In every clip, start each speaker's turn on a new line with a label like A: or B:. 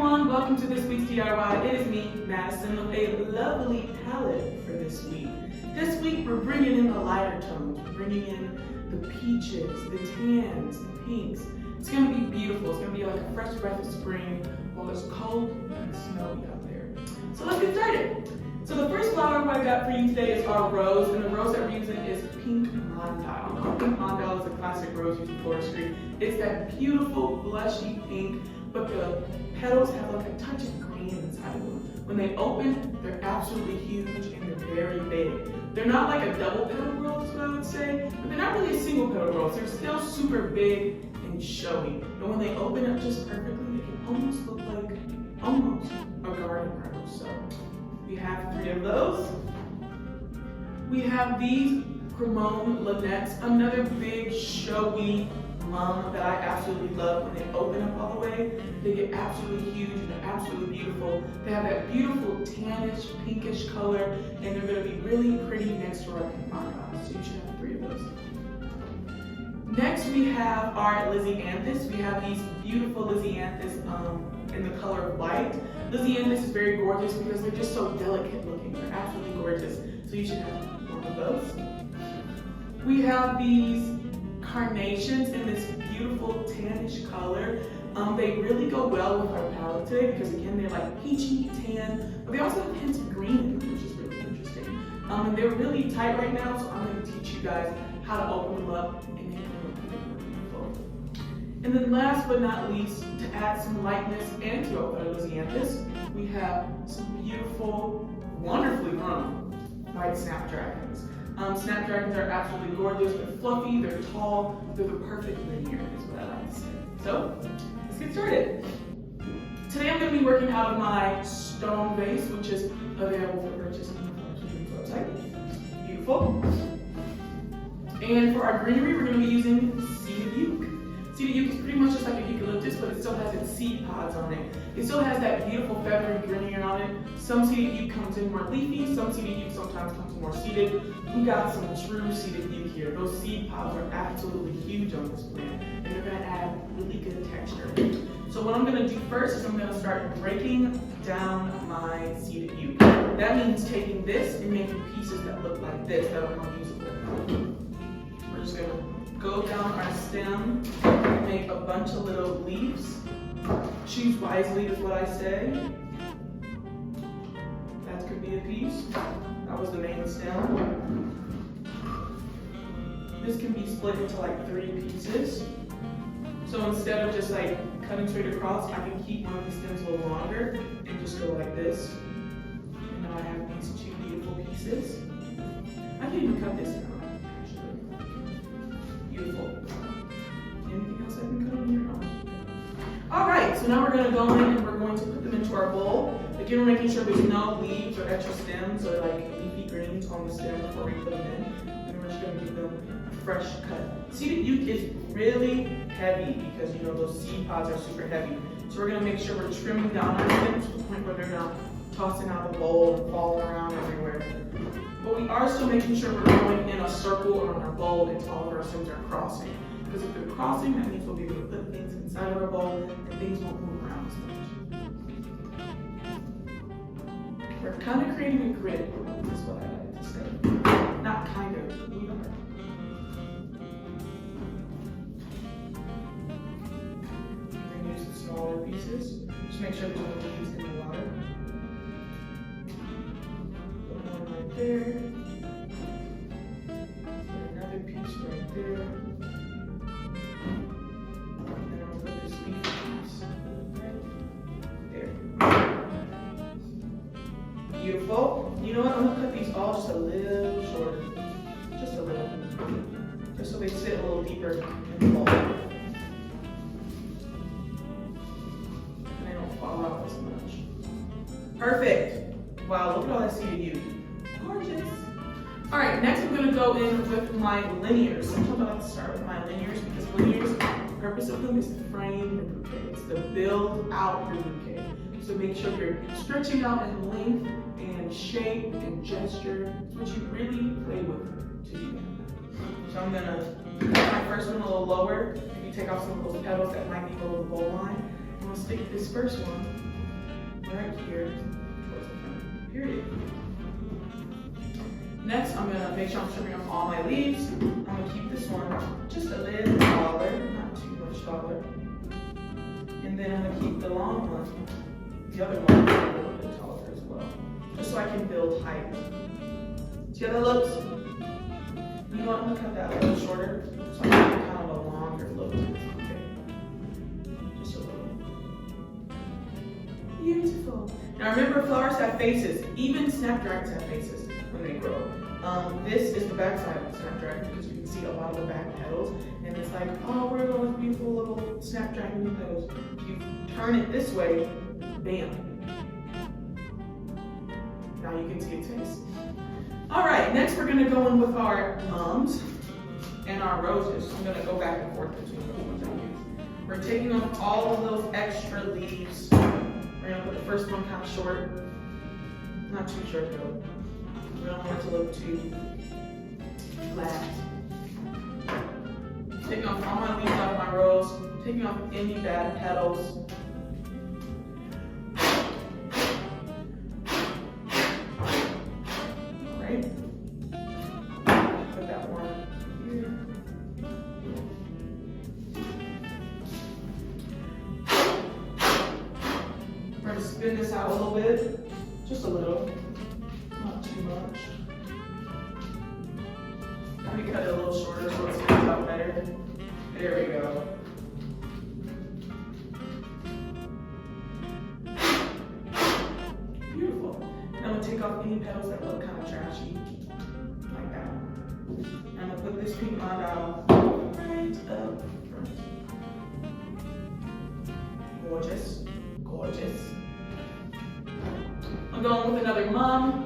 A: everyone, welcome to this week's DIY. It is me, Madison, with a lovely palette for this week. This week we're bringing in the lighter tones. We're bringing in the peaches, the tans, the pinks. It's going to be beautiful. It's going to be like a fresh breath of spring while it's cold and snowy out there. So let's get started. So the first flower I got for you today is our rose, and the rose that we're using is pink mondale. Pink mondale is a classic rose used in floristry. It's that beautiful blushy pink, but the petals have like a touch of green inside of them. When they open, they're absolutely huge and they're very big. They're not like a double petal rose, what I would say, but they're not really a single petal rose. They're still super big and showy. And when they open up just perfectly, they can almost look like a garden rose. So we have 3 of those. We have these Cremone Lynnettes, another big showy mum that I absolutely love. When they open up all the way, they get absolutely huge and they're absolutely beautiful. They have that beautiful tannish, pinkish color, and they're going to be really pretty next to our pink mondale. So you should have 3 of those. Next we have our Lisianthus. We have these beautiful Lisianthus in the color of white. Lisianthus is very gorgeous because they're just so delicate looking. They're absolutely gorgeous. So you should have 1 of those. We have these carnations in this beautiful tannish color. They really go well with our palette today because again they're like peachy tan, but they also have hints of green in them, which is really interesting. And they're really tight right now, so I'm going to teach you guys how to open them up and make them look more beautiful. And then last but not least, to add some lightness and to our Lisianthus, we have some beautiful, wonderfully grown white snapdragons. Snapdragons are absolutely gorgeous. They're fluffy, they're tall, they're the perfect linear is what I like to say. So let's get started. Today I'm going to be working out of my stone vase, which is available for purchase on the website. Beautiful. And for our greenery, we're going to be using seeded yuc. Seeded yuc is pretty much just like a eucalyptus, but it still has its seed pods on it. It still has that beautiful feathery greenery on it. Some seeded yuc comes in more leafy, some seeded yuc sometimes comes in more seeded. We got some true seeded yuc here. Those seed pods are absolutely huge on this plant, and they're going to add really good texture. So what I'm going to do first is I'm going to start breaking down my seeded yuc. That means taking this and making pieces that look like this that are more usable. We're just going to go down our stem, make a bunch of little leaves. Choose wisely is what I say. That could be a piece. That was the main stem. This can be split into like 3 pieces. So instead of just like cutting straight across, I can keep one of these stems a little longer and just go like this. And now I have these 2 beautiful pieces. I can even cut this down. Beautiful. Anything else I can cut on here? Alright, so now we're going to go in and we're going to put them into our bowl. Again, we're making sure there's no leaves or extra stems or like leafy greens on the stem before we put them in. And we're just going to give them a fresh cut. Seeded yuc is really heavy because you know those seed pods are super heavy. So we're going to make sure we're trimming down our stems to the point where they're not tossing out of the bowl and falling around everywhere. But we are still making sure we're going in a circle around our bowl until all of our stems are crossing. Because if they're crossing, that means we'll be able to put things inside of our bowl and things won't move around as much. We're kind of creating a grid, is what I like to say. Not kind of, we are. We're going to use the smaller pieces. Just make sure there's no leaves in the water. There. Put another piece right there. And then I'll put this leaf piece right there. Beautiful. You know what? I'm gonna cut these all just a little shorter. Just a little. Just so they sit a little deeper in the bowl. And they don't fall out as much. Perfect. Wow, look at all that seeded yuc. Gorgeous. All right, next I'm going to go in with my linears. Sometimes I like to start with my linears because linears, the purpose of them is to frame your bouquet. It's to build out your bouquet. So make sure you're stretching out in length and shape and gesture. It's what you really play with to do that. So I'm going to put my first one a little lower. Maybe take off some of those petals that might be below the bowl line. I'm going to stick this first one right here towards the front, period. Next, I'm gonna make sure I'm stripping off all my leaves. I'm gonna keep this one just a little taller, not too much taller. And then I'm gonna keep the long one, the other one, a little bit taller as well, just so I can build height. See how that looks? You know what, I'm gonna cut that a little shorter, so I can get kind of a longer look. Okay. Just a little. Beautiful. Now remember, flowers have faces. Even snapdragons have faces when they grow. This is the back side of the snapdragon because you can see a lot of the back petals. And it's like, oh, where are those beautiful little snapdragon petals? If you turn it this way, bam. Now you can see its face. All right, next we're gonna go in with our mums and our roses. I'm gonna go back and forth between the ones I use. We're taking off all of those extra leaves. We're gonna put the first one kind of short, not too short though. We don't want it to look too flat. Taking off all my leaves out of my rose, taking off any bad petals. All right. Put that one here. We're going to spin this out a little bit, just a little. Not too much. Let me cut it a little shorter so it stands out better. There we go. Beautiful. Now I'm going to take off any petals that look kind of trashy, like that. I'm going to put this pink mod out right up front. Gorgeous, gorgeous. I'm going with another mum.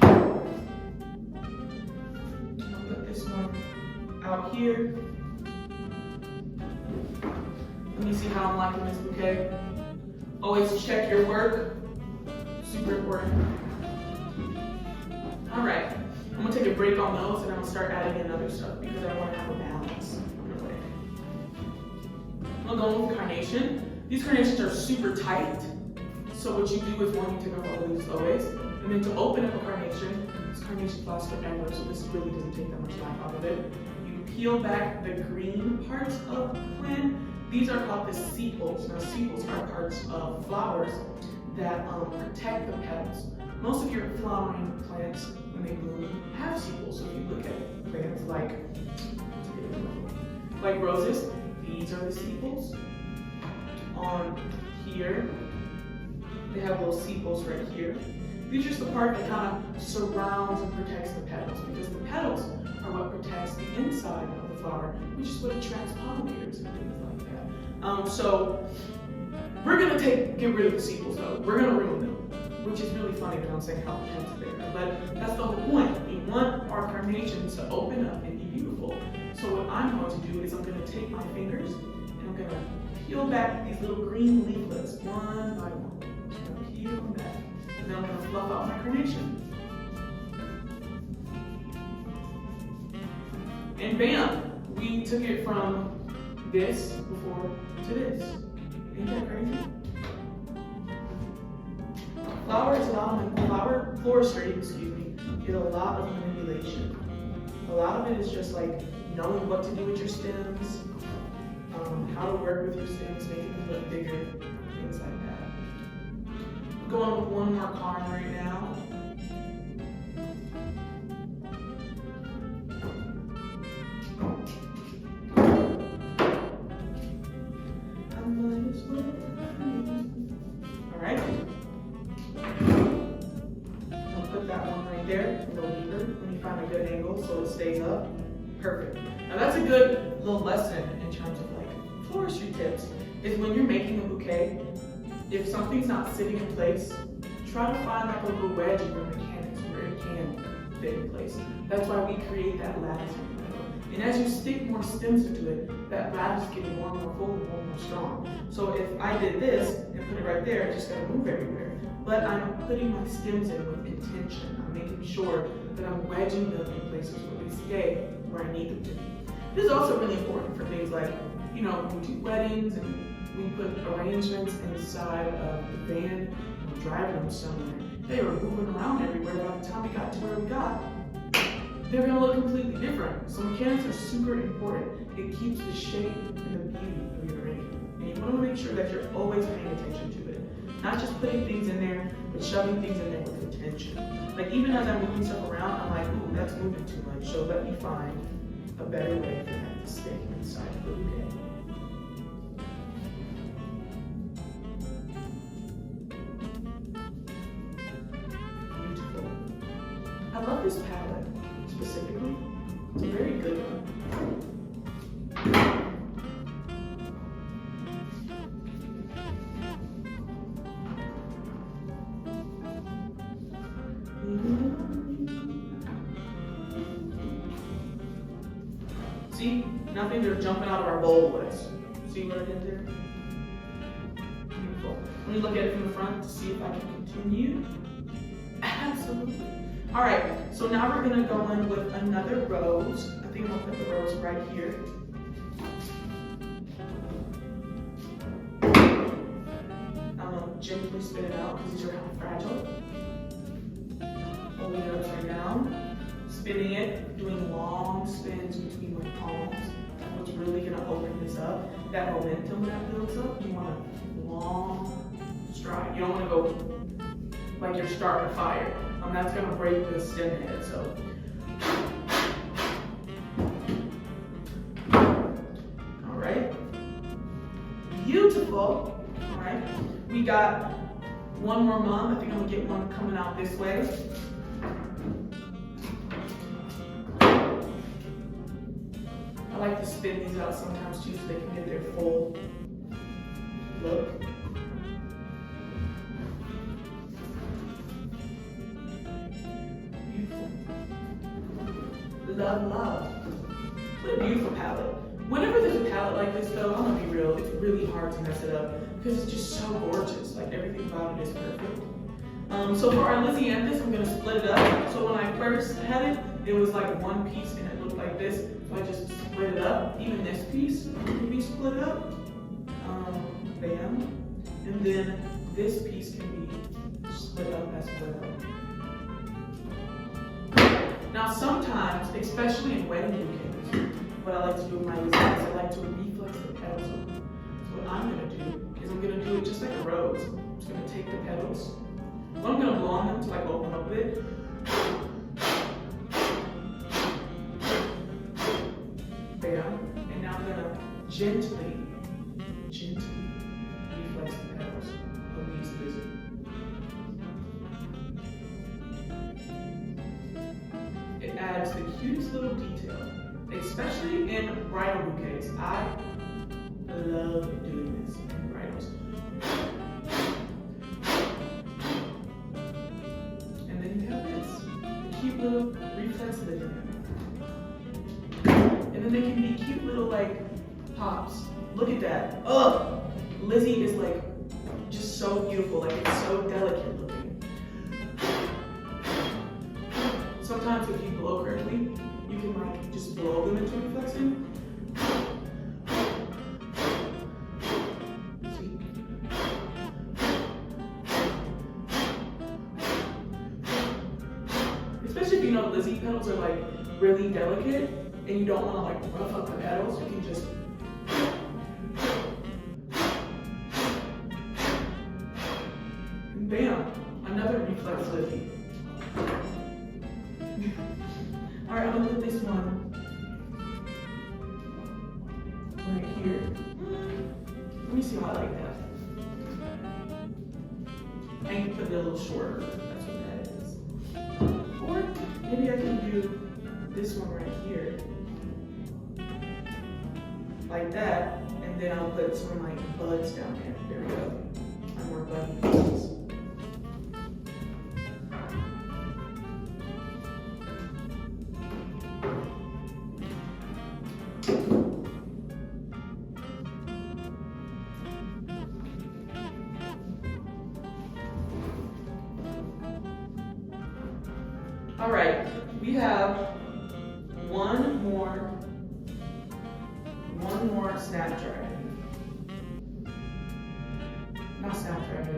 A: I'll put this one out here. Let me see how I'm liking this bouquet. Always check your work. Super important. All right, I'm gonna take a break on those and I'm gonna start adding in other stuff because I want to have a balance. I'm gonna go with carnation. These carnations are super tight, so what you do is one, you take off all the leaves always, and then to open up a carnation, this carnation lasts forever, so this really doesn't take that much life out of it. You peel back the green parts of the plant. These are called the sepals. Now sepals are parts of flowers that protect the petals. Most of your flowering plants, when they bloom, have sepals. So if you look at plants like roses, these are the sepals. On here, they have little sepals right here. These are just the part that kind of surrounds and protects the petals because the petals are what protects the inside of the flower, which is what attracts pollinators and things like that. So we're gonna get rid of the sepals though. We're gonna ruin them, which is really funny that I'm saying how protected they are, but that's the whole point. We want our carnations to open up and be beautiful. So what I'm going to do is I'm gonna take my fingers and I'm gonna peel back these little green leaflets one by one. I'm gonna peel them back, and then I'm gonna fluff out my carnation. And bam, we took it from this before to this. Ain't that crazy? Floristry, is a lot of manipulation. A lot of it is just like knowing what to do with your stems, how to work with your stems, making them look bigger, things like that. I'm going with one more card right now. All right. I'll put that one right there, a little deeper. Let me find a good angle so it stays up. Perfect. Now that's a good little lesson in terms of like floristry tips, is when you're making a bouquet, if something's not sitting in place, try to find like a little wedge in your mechanics where it can fit in place. That's why we create that lattice in the middle. And as you stick more stems into it, that lattice is getting more and more full and more and more strong. So if I did this and put it right there, it's just gonna move everywhere. But I'm putting my stems in with intention. I'm making sure that I'm wedging them in places where they stay where I need them to be. This is also really important for things like, when we do weddings and we put arrangements inside of the van and drive them somewhere. They were moving around everywhere. By the time we got to where we got, they're gonna look completely different. So mechanics are super important. It keeps the shape and the beauty of your arrangement. And you wanna make sure that you're always paying attention to it. Not just putting things in there, but shoving things in there with intention. Like even as I'm moving stuff around, I'm like, ooh, that's moving too much. So let me find a better way for that to stay inside the bouquet. Beautiful. I love this palette specifically. It's a very good one. See, nothing they're jumping out of our bowl list. See what I did there? Beautiful. Let me look at it from the front to see if I can continue. Absolutely. All right, so now we're gonna go in with another rose. I think I'll put the rose right here. I'm gonna gently spin it out because these are kind of fragile. Holding it upside down. Spinning it, doing long spins between my palms. That's what's really gonna open this up. That momentum that builds up, you want a long stride. You don't wanna go like you're starting a fire. That's gonna break the stem head, so. All right, beautiful. All right, we got one more mom. I think I'm gonna get one coming out this way. I like to spin these out sometimes too so they can get their full look. Beautiful. Love, love. What a beautiful palette. Whenever there's a palette like this though, I'm gonna be real, it's really hard to mess it up because it's just so gorgeous. Like everything about it is perfect. So for our Lizzie and this, I'm gonna split it up. So when I first had it, it was like one piece and it looked like this. So I just split it up. Even this piece can be split up. Bam. And then this piece can be split up as well. Now sometimes, especially in wedding bouquets, what I like to do with my Lizzie is I like to reflex the petals. So what I'm gonna do is I'm gonna do it just like a rose. I'm just gonna take the petals. I'm gonna blow on them to like open up a bit. Bam. And now I'm gonna gently reflex the petals of these lizards. It adds the cutest little detail, especially in bridal bouquets. I love doing this in bridals. And then you have this, the cute little reflex lizard. And then they can be cute little like pops. Look at that. Ugh! Lizzie is like just so beautiful, like it's so delicate looking. Sometimes if you blow correctly, you can like just blow them into reflexing. See? Especially if you know Lizzie petals are like really delicate and you don't want to like rough up the petals, you can just and bam, another reflex Lizzie. All right, I'm gonna put this one right here. Let me see how I like that. I can put it a little shorter. That's what that is. Or maybe I can do this one right here, like that, and then I'll put some of my buds down there. There we go. My more buddy pieces. All right, we have one more Snapdragon.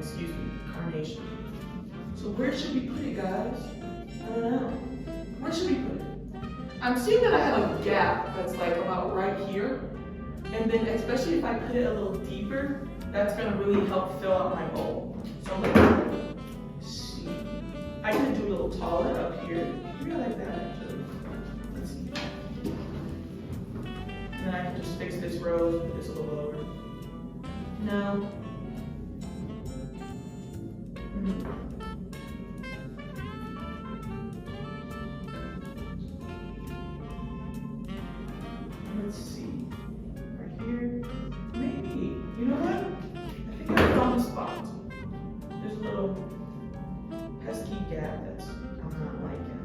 A: excuse me, carnation. So where should we put it, guys? I don't know. Where should we put it? I'm seeing that I have a gap that's like about right here. And then especially if I put it a little deeper, that's gonna really help fill out my bowl. So I'm gonna see. I can do a little taller up here. Maybe I like that actually. Let's see. And then I can just fix this rose, put this a little lower. No. Let's see. Right here. Maybe. You know what? I think I found the spot. There's a little pesky gap that's I'm not liking.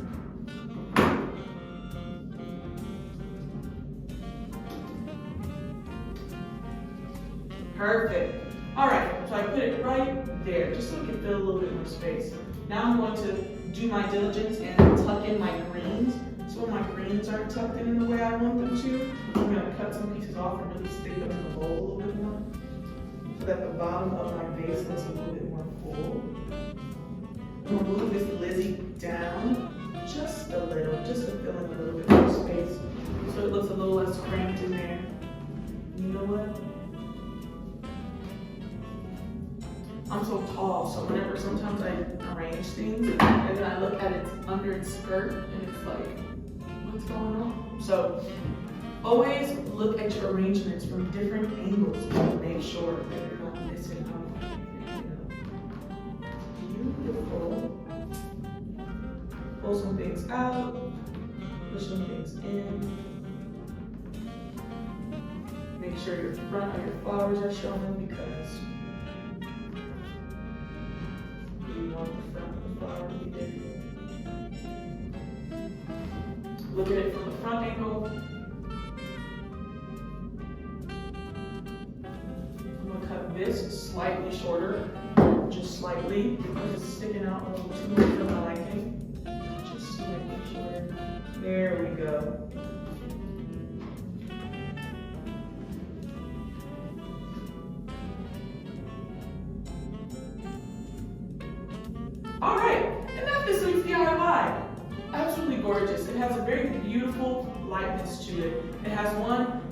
A: Perfect. All right, so I put it right there, just so it can fill a little bit more space. Now I'm going to do my diligence and tuck in my greens. So when my greens aren't tucked in the way I want them to, I'm going to cut some pieces off and really stick them in the bowl a little bit more, so that the bottom of my vase looks a little bit more full. I'm going to move this Lizzie down just a little, just to fill in a little bit more space, so it looks a little less cramped in there. You know what? I'm so tall, so whenever sometimes I arrange things and then I look at it under its skirt and it's like, what's going on? So always look at your arrangements from different angles to make sure that you're not missing out. Beautiful. Pull some things out, push some things in. Make sure your front of your flowers are showing because you want the front of the flower to be big. Look at it from the front angle. I'm going to cut this slightly shorter, just slightly, because it's sticking out a little too much for my liking. Just slightly shorter. There we go. All right, and that's this week's DIY. Absolutely gorgeous. It has a very beautiful lightness to it. It has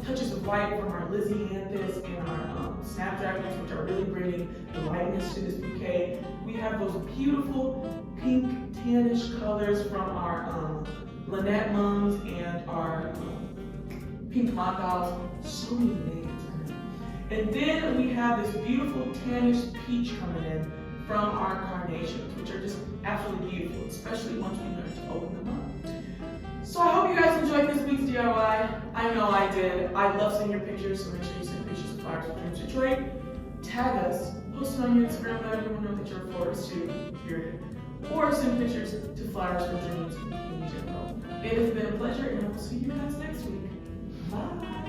A: touches of white from our Lizzie Anthus and our Snapdragons, which are really bringing the lightness to this bouquet. We have those beautiful pink tannish colors from our Lynette Mums and our pink Mondaws. So many names. And then we have this beautiful tannish peach coming in from our carnations, which are just absolutely beautiful, especially once we learn to open them up. So I hope you guys enjoyed this week's DIY. I know I did. I love seeing your pictures, so make sure you send pictures of flowers from Dreams Detroit. Tag us, post it on your Instagram, let everyone know that you're a florist too, period. Or send pictures to Flowers from Dreams in general. It has been a pleasure, and I will see you guys next week. Bye.